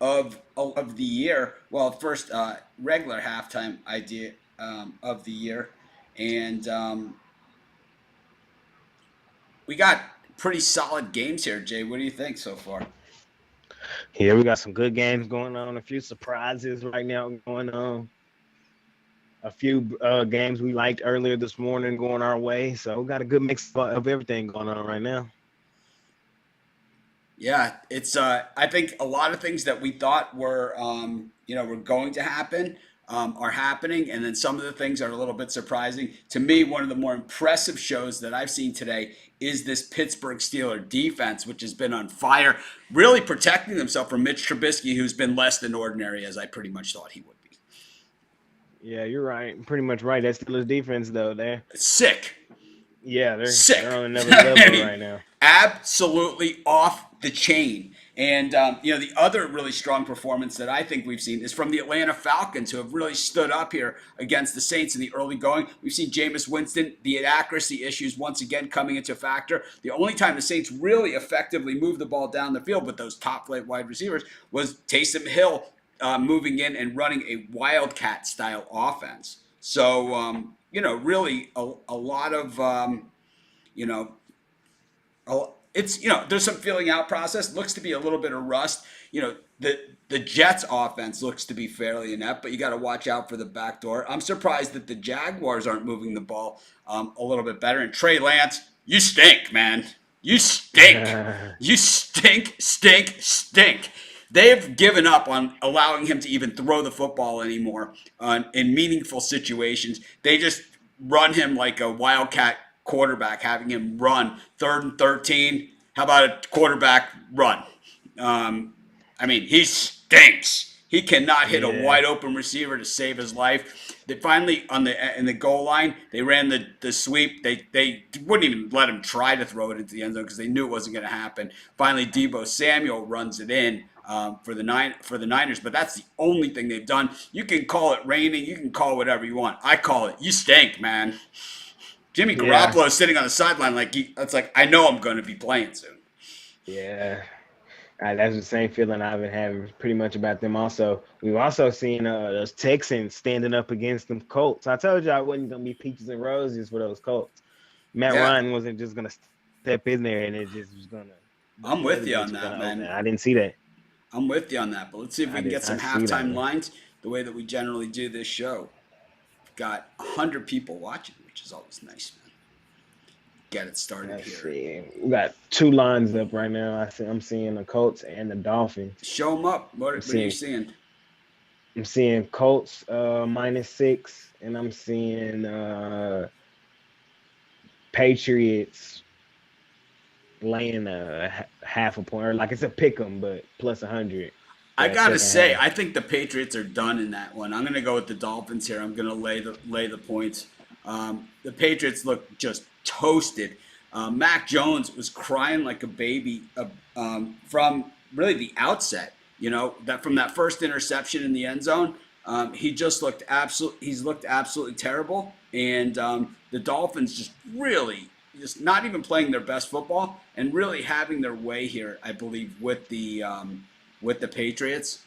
of the year. Well, first regular halftime idea of the year, and we got pretty solid games here. Jay, what do you think so far? Yeah, we got some good games going on. A few surprises right now going on. A few games we liked earlier this morning going our way. So we got a good mix of everything going on right now. Yeah, it's I think a lot of things that we thought were were going to happen are happening, and then some of the things are a little bit surprising. To me, one of the more impressive shows that I've seen today is this Pittsburgh Steeler defense, which has been on fire, really protecting themselves from Mitch Trubisky, who's been less than ordinary, as I pretty much thought he would be. Yeah, you're right. Pretty much right. That's Steelers defense though. Sick. Yeah, they're Sick. on another I level mean, right now. absolutely off the chain. And the other really strong performance that I think we've seen is from the Atlanta Falcons, who have really stood up here against the Saints in the early going. We've seen Jameis Winston, the accuracy issues once again coming into factor. The only time the Saints really effectively moved the ball down the field with those top flight wide receivers was Taysom Hill moving in and running a wildcat style offense. So really a lot of you know, it's there's some feeling out process. Looks to be a little bit of rust. The Jets offense looks to be fairly inept, but you got to watch out for the back door. I'm surprised that the Jaguars aren't moving the ball a little bit better. And Trey Lance, you stink, man. You stink. You stink, stink, stink. They've given up on allowing him to even throw the football anymore in meaningful situations. They just run him like a wildcat quarterback, having him run 3rd and 13. How about a quarterback run? He stinks. He cannot hit a Yeah. wide open receiver to save his life. They finally in the goal line, they ran the sweep. They wouldn't even let him try to throw it into the end zone because they knew it wasn't going to happen. Finally, Debo Samuel runs it in for the Niners, but that's the only thing they've done. You can call it raining, you can call it whatever you want. I call it you stink, man. Jimmy Yeah. Garoppolo is sitting on the sideline that's like I know I'm going to be playing soon. Yeah. That's the same feeling I've been having pretty much about them. Also, we've also seen those Texans standing up against them Colts. I told you I wasn't gonna be peaches and roses for those Colts. Matt Yeah, Ryan wasn't just gonna step in there and it just was gonna I'm the with other you gates on were that, gonna open. man. I didn't see that. I'm with you on that. But let's see if we I can did get some not see that, halftime man. lines the way that we generally do this show. We've got 100 people watching, which is always nice, man. Get it started Let's here. see. We got two lines up right now. I'm seeing the Colts and the Dolphins. Show them up. I'm What are you seeing seeing? I'm seeing Colts -6, and I'm seeing Patriots laying half a point, or like it's a pick 'em, but +100 for I that gotta second say, half. I think the Patriots are done in that one. I'm gonna go with the Dolphins here. I'm gonna lay the points. The Patriots look just toasted. Mac Jones was crying like a baby from really the outset. That from that first interception in the end zone, he just looked He's looked absolutely terrible, and the Dolphins just really just not even playing their best football and really having their way here. I believe with the Patriots.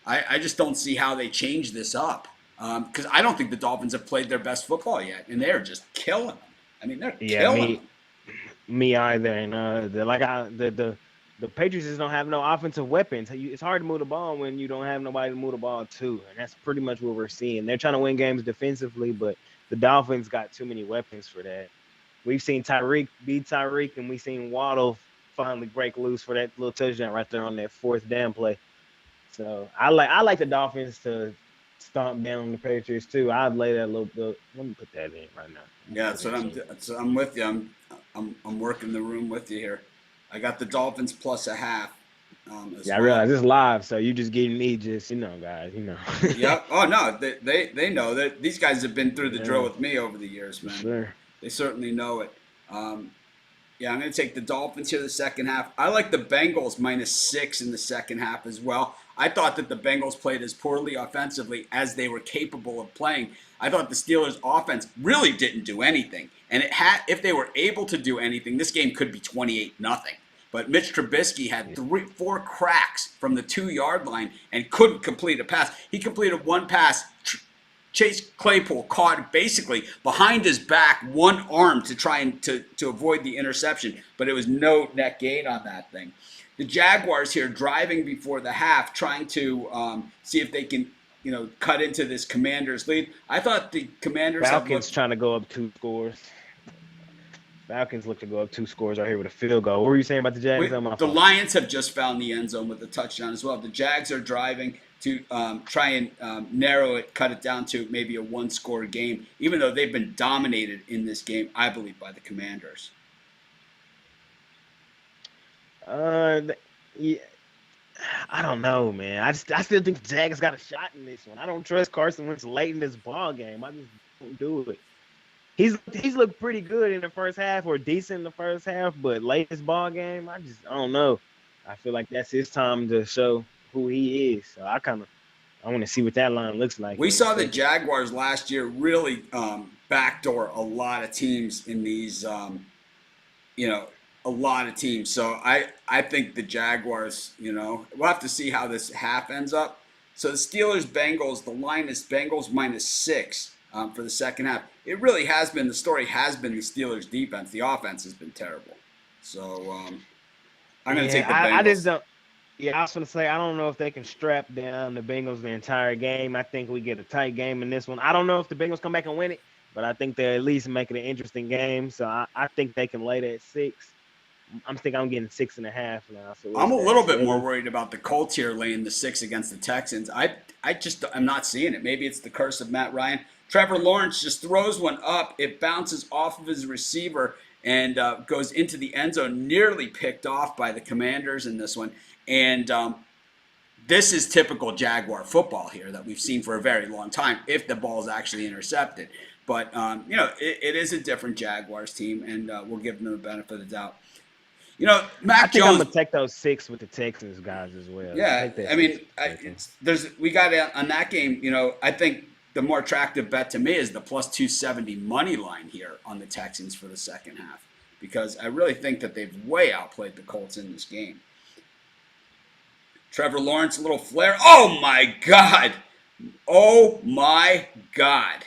I just don't see how they change this up because I don't think the Dolphins have played their best football yet, and they're just killing them. I mean, they're Yeah, killing them. me either. And the Patriots just don't have no offensive weapons. It's hard to move the ball when you don't have nobody to move the ball to, and that's pretty much what we're seeing. They're trying to win games defensively, but the Dolphins got too many weapons for that. We've seen Tyreek beat Tyreek, and we've seen Waddle finally break loose for that little touchdown right there on that fourth down play. So I like the Dolphins to stomp down the Patriots too. I'd lay that little bit. Let me put that in right now. Let me Yeah, put it in. I'm with you. I'm working the room with you here. I got the Dolphins plus a half as Yeah, I well. realize it's live, so you just getting me just guys, Yep. Oh no, they know that these guys have been through the drill Yeah, with me over the years, for man. sure. They certainly know it. Um, Yeah, I'm going to take the Dolphins here the second half. I like the Bengals -6 in the second half as well. I thought that the Bengals played as poorly offensively as they were capable of playing. I thought the Steelers' offense really didn't do anything, and if they were able to do anything, this game could be 28 nothing. but Mitch Trubisky had 4 cracks from the 2-yard line and couldn't complete a pass. He completed one pass. Chase Claypool caught basically behind his back, one arm to try and to avoid the interception, but it was no net gain on that thing. The Jaguars here driving before the half, trying to see if they can, cut into this Commanders lead. I thought the Commanders Falcons trying to go up 2 scores. Falcons look to go up 2 scores right here with a field goal. What were you saying about the Jags? The Lions have just found the end zone with a touchdown as well. The Jags are driving to try and narrow it, cut it down to maybe a 1-score game, even though they've been dominated in this game, I believe, by the Commanders. Yeah, I don't know, man. I still think the Jags got a shot in this one. I don't trust Carson Wentz late in this ball game. I just don't do it. He's looked pretty good in the first half, or decent in the first half, but late in this ball game, I don't know. I feel like that's his time to show who he is. So I want to see what that line looks like. We saw the Jaguars last year really backdoor a lot of teams in these, a lot of teams. So I think the Jaguars, we'll have to see how this half ends up. So the Steelers-Bengals, the line is Bengals -6 for the second half. It really has been, the story has been the Steelers' defense. The offense has been terrible. So I'm going to take the Bengals. I just don't. Yeah, I was going to say, I don't know if they can strap down the Bengals the entire game. I think we get a tight game in this one. I don't know if the Bengals come back and win it, but I think they at least make it an interesting game. So I think they can lay that at 6. I'm getting 6.5 now. So I'm a little bit more worried about the Colts here laying the 6 against the Texans. I'm not seeing it. Maybe it's the curse of Matt Ryan. Trevor Lawrence just throws one up. It bounces off of his receiver and goes into the end zone, nearly picked off by the Commanders in this one. And this is typical Jaguar football here that we've seen for a very long time, if the ball is actually intercepted. But, it is a different Jaguars team, and we'll give them the benefit of the doubt. Mac Jones. I'm gonna take those 6 with the Texans guys as well. Yeah, we got on that game. I think the more attractive bet to me is the +270 money line here on the Texans for the second half, because I really think that they've way outplayed the Colts in this game. Trevor Lawrence, a little flare. Oh my God! Oh my God!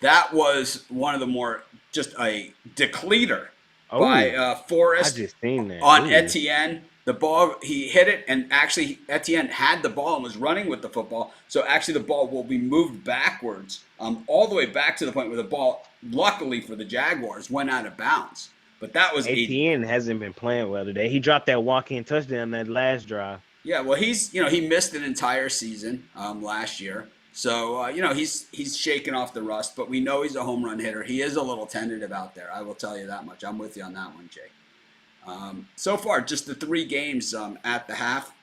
That was one of the more, just a decleater by Forrest on Etienne. The ball, he hit it, and actually Etienne had the ball and was running with the football. So actually the ball will be moved backwards all the way back to the point where the ball, luckily for the Jaguars, went out of bounds. But that was Etienne hasn't been playing well today. He dropped that walk-in touchdown that last drive. Yeah, well, he missed an entire season last year. So, he's shaking off the rust, but we know he's a home run hitter. He is a little tentative out there. I will tell you that much. I'm with you on that one, Jake. So far, just the 3 games at the half.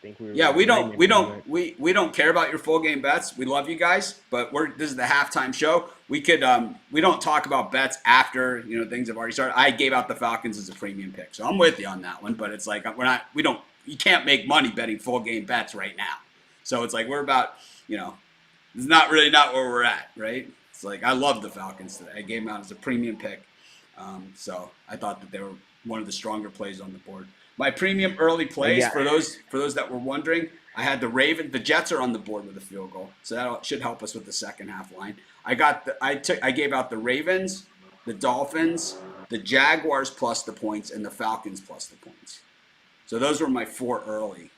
We don't care about your full game bets. We love you guys, but this is the halftime show. We don't talk about bets after things have already started. I gave out the Falcons as a premium pick, so I'm with you on that one. But it's like you can't make money betting full game bets right now. So it's like we're about it's not where we're at, right? It's like I love the Falcons today. I gave them out as a premium pick, so I thought that they were one of the stronger plays on the board. My premium early plays, for those that were wondering, I had the Jets are on the board with a field goal, so that should help us with the second half line. I gave out the Ravens, the Dolphins, the Jaguars plus the points, and the Falcons plus the points. So those were my 4 early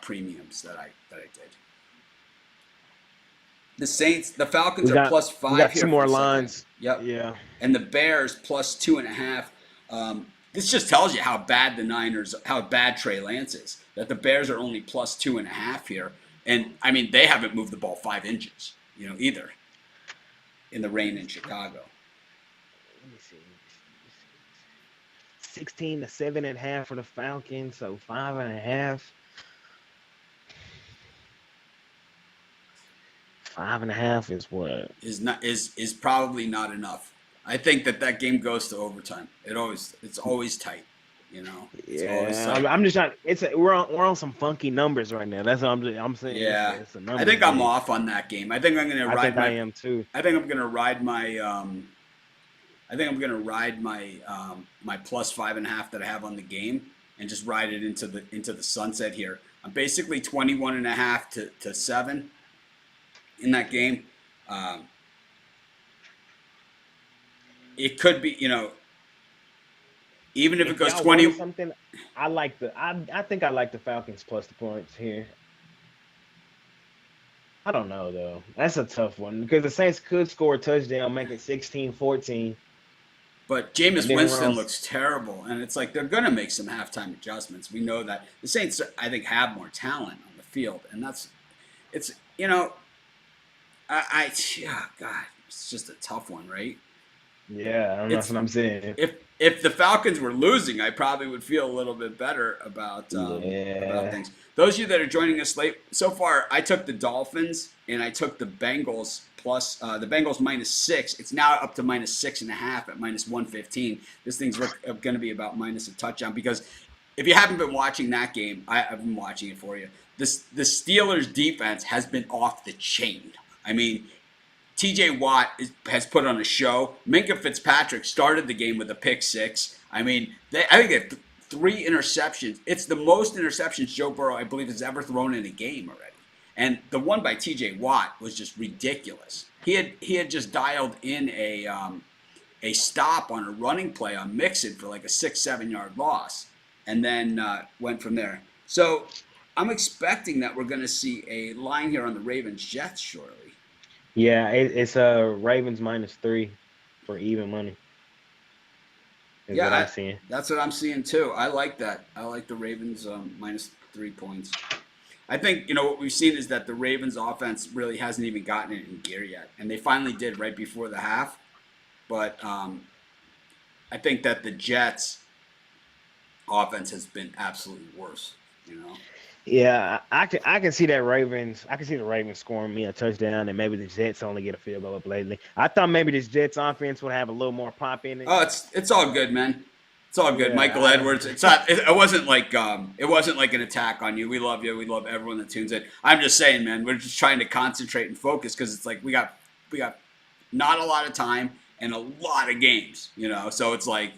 premiums that I did. The Falcons are +5 we got here. 2 more lines. Yep. Yeah. And the Bears +2.5. This just tells you how bad Trey Lance is. That the Bears are only +2.5 here, and I mean they haven't moved the ball 5 inches, either. In the rain in Chicago. Let me see. 16 to 7.5 for the Falcons, so 5.5. 5.5 is what? Is probably not enough. I think that game goes to overtime. It's always tight, I'm just trying. We're on some funky numbers right now. That's what I'm saying. Yeah, it's a I think I'm off on that game. I think I'm gonna ride. I am too. I think I'm gonna ride my I think I'm gonna ride my my plus 5.5 that I have on the game and just ride it into the sunset here. I'm basically 21.5 to 7 in that game. Um, it could be, even if it If goes y'all wanted 20. something, I think I like the Falcons plus the points here. I don't know though. That's a tough one because the Saints could score a touchdown, make it 16-14, But and Jameis then Winston around. looks terrible, and it's like they're going to make some halftime adjustments. We know that the Saints, I think, have more talent on the field, and it's yeah, God, it's just a tough one, right? Yeah, I don't know It's what I'm saying. if the Falcons were losing, I probably would feel a little bit better about Yeah. things. Those of you that are joining us late, so far I took the Dolphins and I took the Bengals plus the Bengals -6. It's now up to -6.5 at -115. This thing's going to be about minus a touchdown because if you haven't been watching that game, I've been watching it for you. The Steelers defense has been off the chain. I mean, TJ Watt has put on a show. Minka Fitzpatrick started the game with a pick six. I mean, I think they had 3 interceptions. It's the most interceptions Joe Burrow, I believe, has ever thrown in a game already. And the one by TJ Watt was just ridiculous. He had just dialed in a stop on a running play on Mixon for like a 6-7 yard loss, and then went from there. So I'm expecting that we're going to see a line here on the Ravens Jets shortly. Yeah, it's Ravens -3 for even money is what I'm Yeah, seeing. that's what I'm seeing too. I like that. I like the Ravens -3 points. I think what we've seen is that the Ravens offense really hasn't even gotten it in gear yet, and they finally did right before the half. But I think that the Jets offense has been absolutely worse. You know. Yeah, I can see that Ravens. I can see the Ravens scoring me a touchdown, and maybe the Jets only get a field goal up lately. I thought maybe this Jets offense would have a little more pop in it. Oh, it's all good, man. It's all good. Yeah, Michael Edwards. It's not. It wasn't like an attack on you. We love you. We love everyone that tunes in. I'm just saying, man. We're just trying to concentrate and focus because it's like we got not a lot of time and a lot of games. So it's like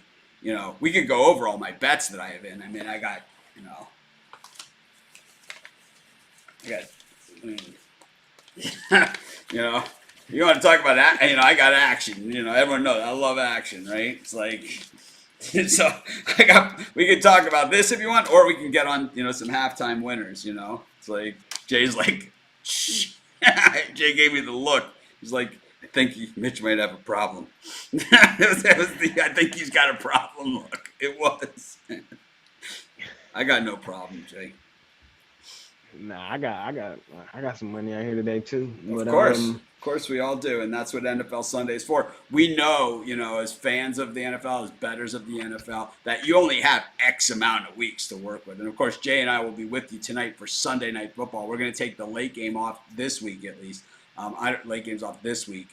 we could go over all my bets that I have in. I mean, I got you know I got. I mean, you know, you want to talk about that? I got action. Everyone knows I love action, right? It's like, so we can talk about this if you want, or we can get on, some halftime winners. It's like Jay's like, shh. Jay gave me the look. He's like, I think Mitch might have a problem. I think he's got a problem. Look, it was. I got no problem, Jay. Nah, I got some money out here today too. Of But course. Of course, we all do, and that's what NFL Sunday is for. We know, as fans of the NFL, as bettors of the NFL, that you only have X amount of weeks to work with. And of course, Jay and I will be with you tonight for Sunday Night Football. We're going to take the late game off this week, at least. Late games off this week,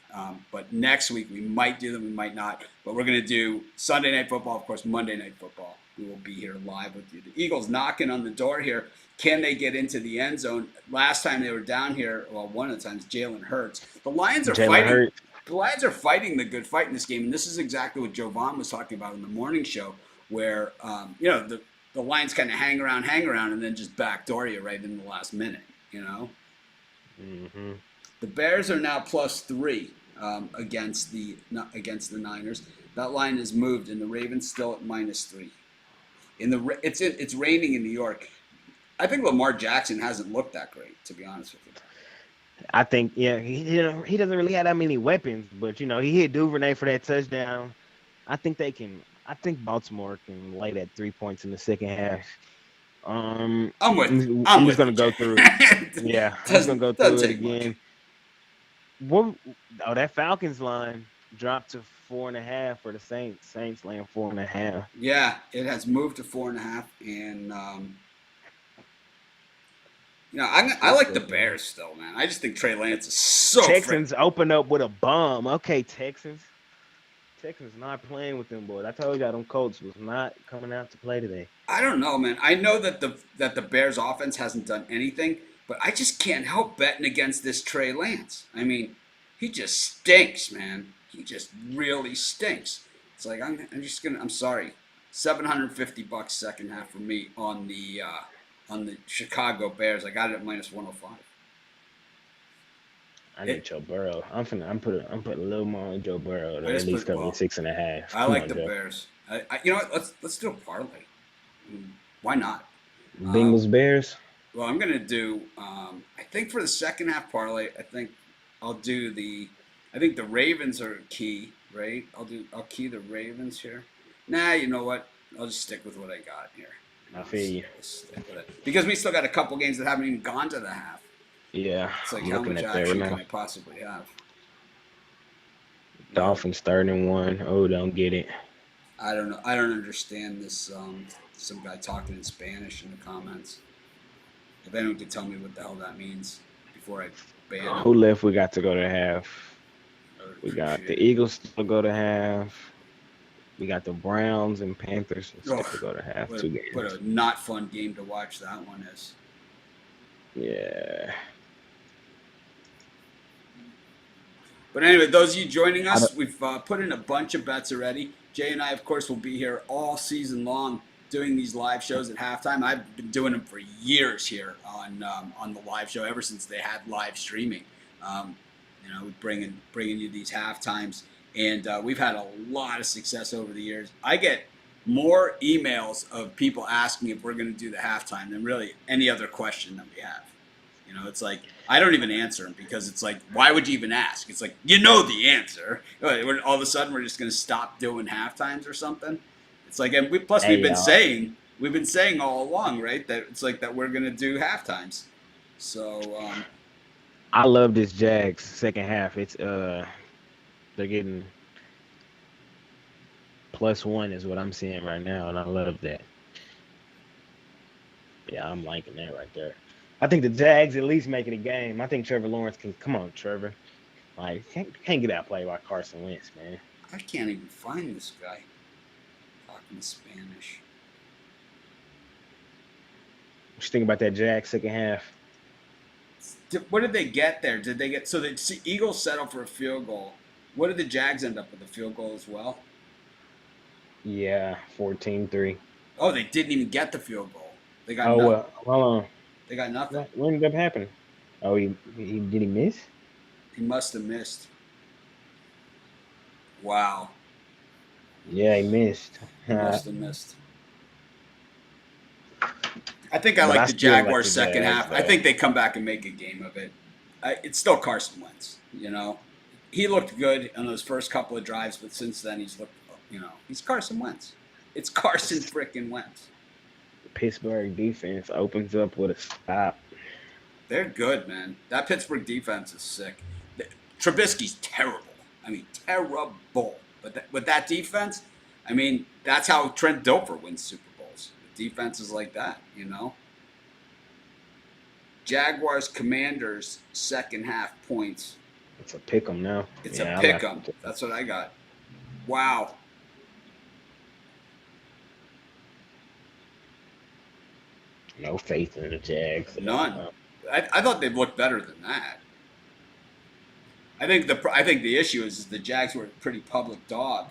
but next week we might do them, we might not. But we're going to do Sunday Night Football, of course, Monday Night Football. We will be here live with you. The Eagles knocking on the door here. Can they get into the end zone? Last time they were down here, well, one of the times, Jalen Hurts. The Lions are Jalen fighting. Hurts. The Lions are fighting the good fight in this game, and this is exactly what Jovan was talking about in the morning show, where the Lions kind of hang around, and then just backdoor you right in the last minute. Mm-hmm. The Bears are now +3 against the Niners. That line is moved, and the Ravens still at -3. It's raining in New York. I think Lamar Jackson hasn't looked that great, to be honest with you. I think he doesn't really have that many weapons, but he hit Duvernay for that touchdown. I think they can. I think Baltimore can lay that 3 points in the second half. I'm with I'm just you, gonna go Jay. through it. Yeah, I'm just gonna go Doesn't through it take much. again. What? Oh, that Falcons line dropped to 4.5 for the Saints. Saints laying 4.5. Yeah, it has moved to 4.5, and I like the Bears still, man. I just think Trey Lance is so Texans open up with a bomb. Okay, Texans. Texans not playing with them boys. I told y'all them Colts was not coming out to play today. I don't know, man. I know that the Bears offense hasn't done anything, but I just can't help betting against this Trey Lance. I mean, he just stinks, man. He just really stinks. It's like I'm sorry, $750 second half for me on the Chicago Bears. I got it at minus 105. I need It Joe Burrow. I'm putting a little more on Joe Burrow I to at just least put cover the well, 6.5. I Come like on, the Joe. Bears. You know what? Let's do a parlay. Why not? Um, Bengals Bears. well, I'm gonna do. I think for the second half parlay, I think I'll do the. I think the Ravens are key, right? I'll key the Ravens here. Nah, you know what? I'll just stick with what I got here. You I know, feel you. let's stick with it because we still got a couple games that haven't even gone to the half. Yeah, It's like I'm how looking much at there action can now. I possibly have? You know, Dolphins 31. Oh, don't get it. I don't know. I don't understand this. Some guy talking in Spanish in the comments. If anyone could tell me what the hell that means before I ban him, Who left? We got to go to half. I would We got appreciate the it. Eagles still go to half. We got the Browns and Panthers still Oh, go to half. what Two a games. not fun game to watch that one is. Yeah. But anyway, those of you joining I don't, us, we've put in a bunch of bets already. Jay and I, of course, will be here all season long doing these live shows at halftime. I've been doing them for years here on the live show ever since they had live streaming. Um, you know, bringing you these half times, and we've had a lot of success over the years. I get more emails of people asking if we're going to do the halftime than really any other question that we have. You know, it's like I don't even answer them because it's like, why would you even ask? It's like you know the answer. All of a sudden, we're just going to stop doing half times or something. It's like, and plus hey y'all. we've been saying all along, right? That it's like that we're going to do half times. So I love this Jags second half. It's they're getting +1 is what I'm seeing right now, and I love that. Yeah, I'm liking that right there. I think the Jags at least making a game. I think Trevor Lawrence can come on, Trevor. Like can't get outplayed by Carson Wentz, man. I can't even find this guy talking Spanish. What you think about that Jags second half? What did they get there? Did they get so the Eagles settled for a field goal? What did the Jags end up with a field goal as well? Yeah, 14-3. Oh, they didn't even get the field goal. They got Oh nothing. well, hold on. They got nothing. What ended up happening? Oh, he did he miss? He must have missed. Wow, Yeah, he missed. he must But have missed. I think I I like the still like Jaguars the second Jags half. I though. think they come back and make a game of it. It's still Carson Wentz. You know, he looked good on those first couple of drives, but since then he's looked. You know, he's Carson Wentz. It's Carson frickin' Wentz. Pittsburgh defense opens up with a stop. They're good, man. That Pittsburgh defense is sick. Trubisky's terrible. I mean, terrible. But with that defense, I mean, that's how Trent Dilfer wins Super Bowls. The defense is like that, you know. Jaguars Commanders second half points. It's a pick 'em now. It's a Yeah, I pick like 'em. them too. That's what I got. Wow. No faith in the Jags. None. I thought they'd look better than that. I think the issue is the Jags were a pretty public dog,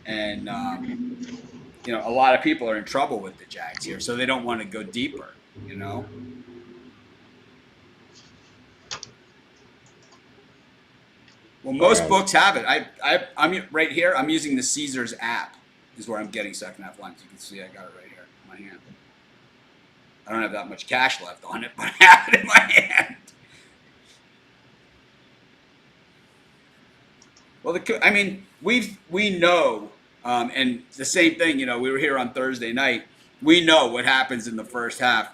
and you know a lot of people are in trouble with the Jags here, so they don't want to go deeper. You know. Well, All most right. books have it. I'm right here. I'm using the Caesars app. Is where I'm getting second half lines. You can see I got it right here in my hand. I don't have that much cash left on it, but I have it in my hand. Well, I mean, we know, and the same thing. You know, we were here on Thursday night. We know what happens in the first half.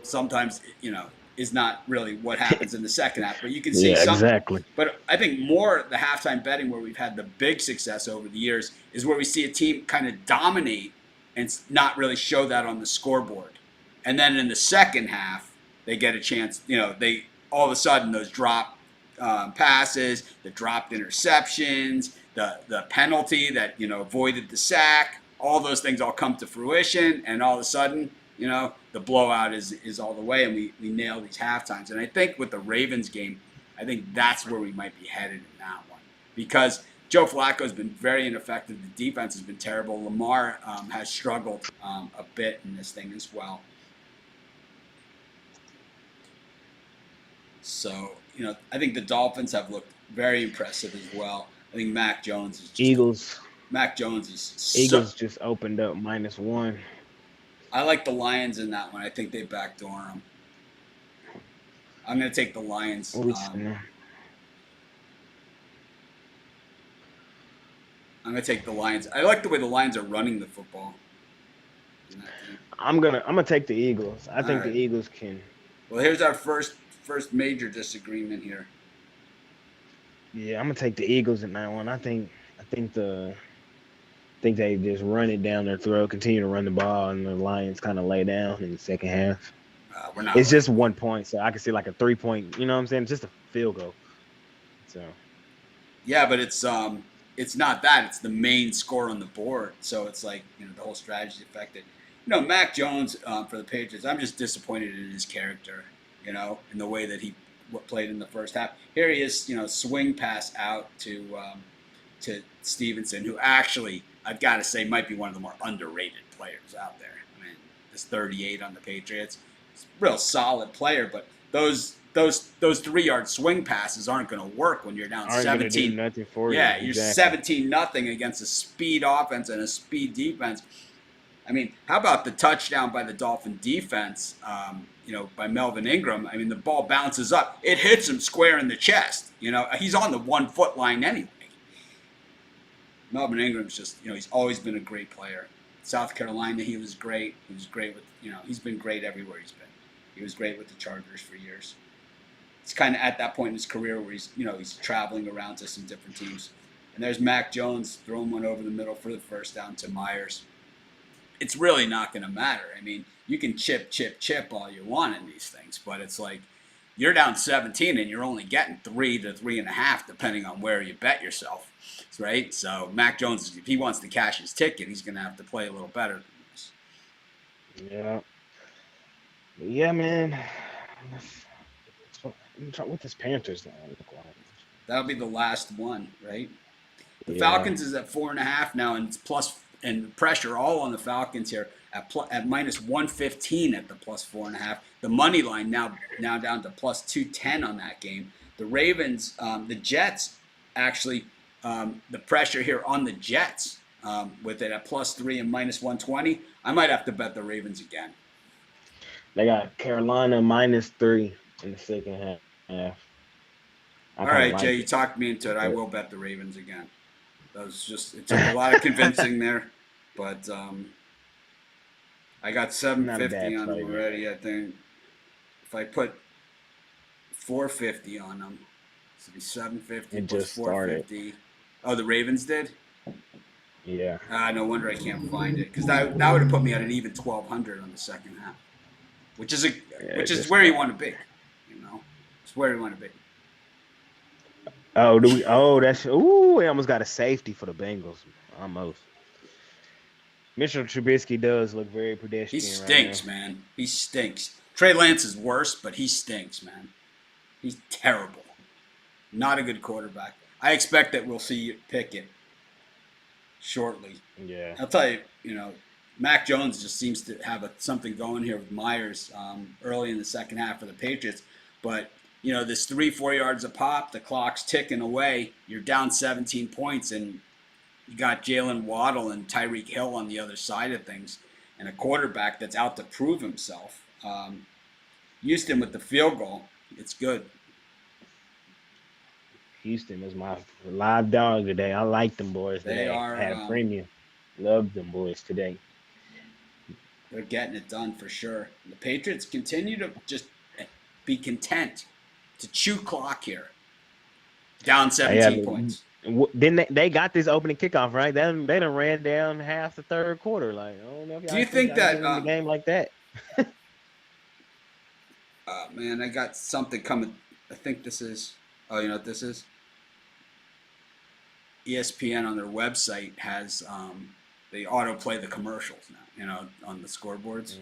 Sometimes, you know, is not really what happens in the second half. But you can see Yeah, some. exactly. But I think more the halftime betting where we've had the big success over the years is where we see a team kind of dominate and not really show that on the scoreboard. And then in the second half, they get a chance. You know, they all of a sudden those drop passes, the dropped interceptions, the penalty that avoided the sack, all those things all come to fruition, and all of a sudden, the blowout is all the way, and we nail these half times. And I think with the Ravens game, I think that's where we might be headed in that one, because Joe Flacco's been very ineffective. The defense has been terrible. Lamar has struggled a bit in this thing as well. So, I think the Dolphins have looked very impressive as well. I think Eagles. Mac Jones is so. Eagles just opened up -1. I like the Lions in that one. I think they backdoor them. I'm going to take the Lions. I'm going to take the Lions. I like the way the Lions are running the football. I'm gonna take the Eagles. I think the Eagles can. Well, here's our first major disagreement here. Yeah, I'm gonna take the Eagles in that one. I think they just run it down their throat, continue to run the ball, and the Lions kind of lay down in the second half. It's just 1 point, so I can see like a 3-point. You know what I'm saying? Just a field goal. So. Yeah, but it's not that. It's the main score on the board. So it's like the whole strategy affected. Mac Jones for the Patriots. I'm just disappointed in his character. In the way that he played in the first half. Here he is, swing pass out to Stevenson, who actually, I've got to say, might be one of the more underrated players out there. I mean, this 38 on the Patriots. He's a real solid player, but those 3-yard swing passes aren't going to work when you're down 17. Do nothing for yeah, you. You're 17-0 against a speed offense and a speed defense. I mean, how about the touchdown by the Dolphin defense? By Melvin Ingram. I mean, the ball bounces up. It hits him square in the chest. He's on the 1 foot line anyway. Melvin Ingram's just, he's always been a great player. South Carolina, he was great. He was great with, he's been great everywhere he's been. He was great with the Chargers for years. It's kind of at that point in his career where he's traveling around to some different teams. And there's Mac Jones throwing one over the middle for the first down to Myers. It's really not going to matter. I mean, you can chip all you want in these things, but it's like you're down 17 and you're only getting 3 to 3.5, depending on where you bet yourself, right? So Mac Jones, if he wants to cash his ticket, he's going to have to play a little better than this. Yeah, man. What this Panthers look like? That'll be the last one, right? The Falcons is at 4.5 now, and it's plus. And pressure all on the Falcons here at -115 at the +4.5. The money line now down to +210 on that game. The Ravens, the Jets, actually, the pressure here on the Jets with it at +3 and -120. I might have to bet the Ravens again. They got Carolina -3 in the second half. All right, Jay, you talked me into it. I will bet the Ravens again. It took a lot of convincing there. But I got 750 on them already, I think. If I put 450 on them, this would be 750 plus 450. Oh, the Ravens did? Yeah. No wonder I can't find it. Because that would have put me at an even 1,200 on the second half. Which is where you want to be. It's where you want to be. Oh, we almost got a safety for the Bengals. Almost. Mitchell Trubisky does look very pedestrian. He stinks, man. He stinks. Trey Lance is worse, but he stinks, man. He's terrible. Not a good quarterback. I expect that we'll see Pickett shortly. Yeah. I'll tell you, Mac Jones just seems to have something going here with Myers early in the second half for the Patriots. But, this 3-4 yards a pop, the clock's ticking away. You're down 17 points, and you got Jalen Waddle and Tyreek Hill on the other side of things, and a quarterback that's out to prove himself. Houston with the field goal, it's good. Houston is my live dog today. I like them boys today. They are. Had a premium. Love them boys today. They're getting it done for sure. The Patriots continue to just be content to chew clock here. Down 17 points. Then they got this opening kickoff, right? They done ran down half the third quarter. Like, I don't know if do you think that a game like that? Man, I got something coming. I think this is. Oh, you know what this is? ESPN on their website has they autoplay the commercials now. On the scoreboards.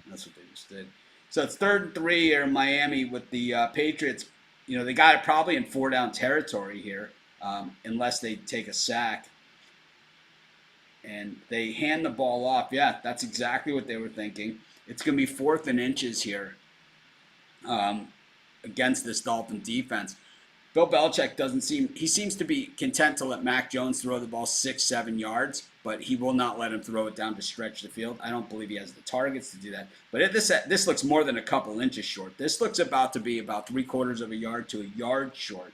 That's what they just did. So it's 3rd and 3 here in Miami with the Patriots. They got it probably in 4-down territory here. unless they take a sack. And they hand the ball off. Yeah, that's exactly what they were thinking. It's going to be 4th and inches here against this Dolphin defense. Bill Belichick he seems to be content to let Mac Jones throw the ball 6-7 yards, but he will not let him throw it down to stretch the field. I don't believe he has the targets to do that. But this looks more than a couple inches short. This looks about to be about 3/4 of a yard to a yard short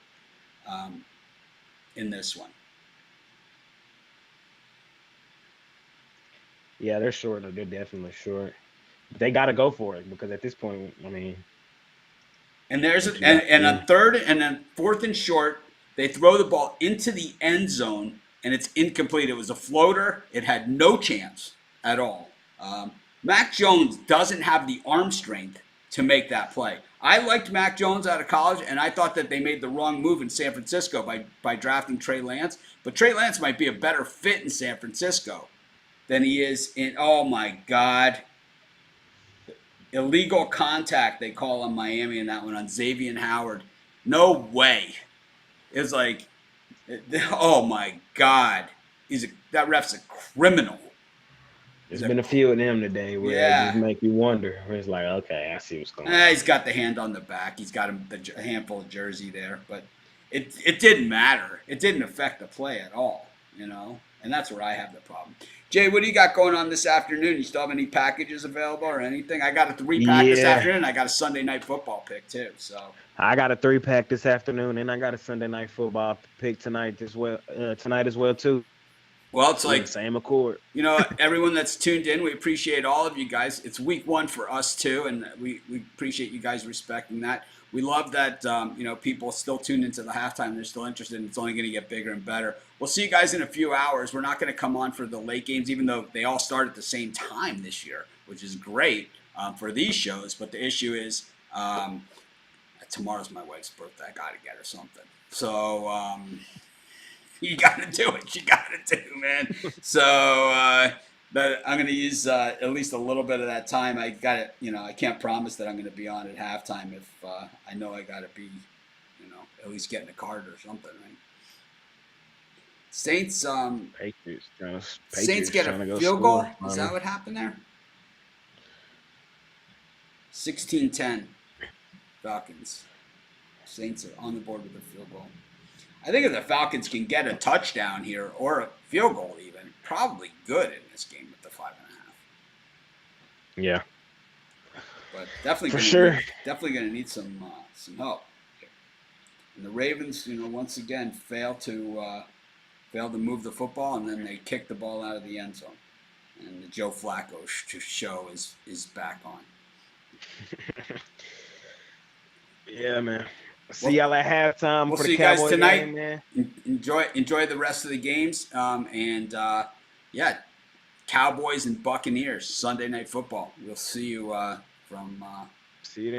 in this one. Yeah, they're short. They're definitely short. They got to go for it because at this point, I mean. And there's a 3rd and then 4th and short. They throw the ball into the end zone, and it's incomplete. It was a floater. It had no chance at all. Mac Jones doesn't have the arm strength to make that play. I liked Mac Jones out of college, and I thought that they made the wrong move in San Francisco by drafting Trey Lance. But Trey Lance might be a better fit in San Francisco than he is in, oh my God, illegal contact, they call on Miami in that one, on Xavier Howard. No way. It's like, oh my God. That ref's a criminal. There's been a few of them today where it just make you wonder. Where it's like, okay, I see what's going on. He's got the hand on the back. He's got a handful of jersey there. But it didn't matter. It didn't affect the play at all, And that's where I have the problem. Jay, what do you got going on this afternoon? You still have any packages available or anything? I got a 3-pack this afternoon. I got a Sunday night football pick too. So I got a 3-pack this afternoon, and I got a Sunday night football pick tonight as well. Tonight as well too. Well, it's like same accord. Everyone that's tuned in, we appreciate all of you guys. It's week 1 for us too, and we appreciate you guys respecting that. We love that people still tuned into the halftime. They're still interested, and it's only going to get bigger and better. We'll see you guys in a few hours. We're not going to come on for the late games, even though they all start at the same time this year, which is great for these shows. But the issue is tomorrow's my wife's birthday. I got to get her something. So you got to do what you got to do, man. So but I'm going to use at least a little bit of that time. I got it. I can't promise that I'm going to be on at halftime if I know I got to be, at least getting a card or something, right? Saints. Saints get a field goal. Is that what happened there? 16-10, Falcons. Saints are on the board with a field goal. I think if the Falcons can get a touchdown here or a field goal even, probably good in this game with the 5.5. Yeah. But definitely for sure. Definitely going to need some help. And the Ravens, once again fail to move the football, and then they kick the ball out of the end zone. And the Joe Flacco show is back on. Yeah, man. See y'all at halftime for the Cowboy guys tonight. Game, man. Enjoy the rest of the games. Cowboys and Buccaneers Sunday Night Football. We'll see you from. See you then.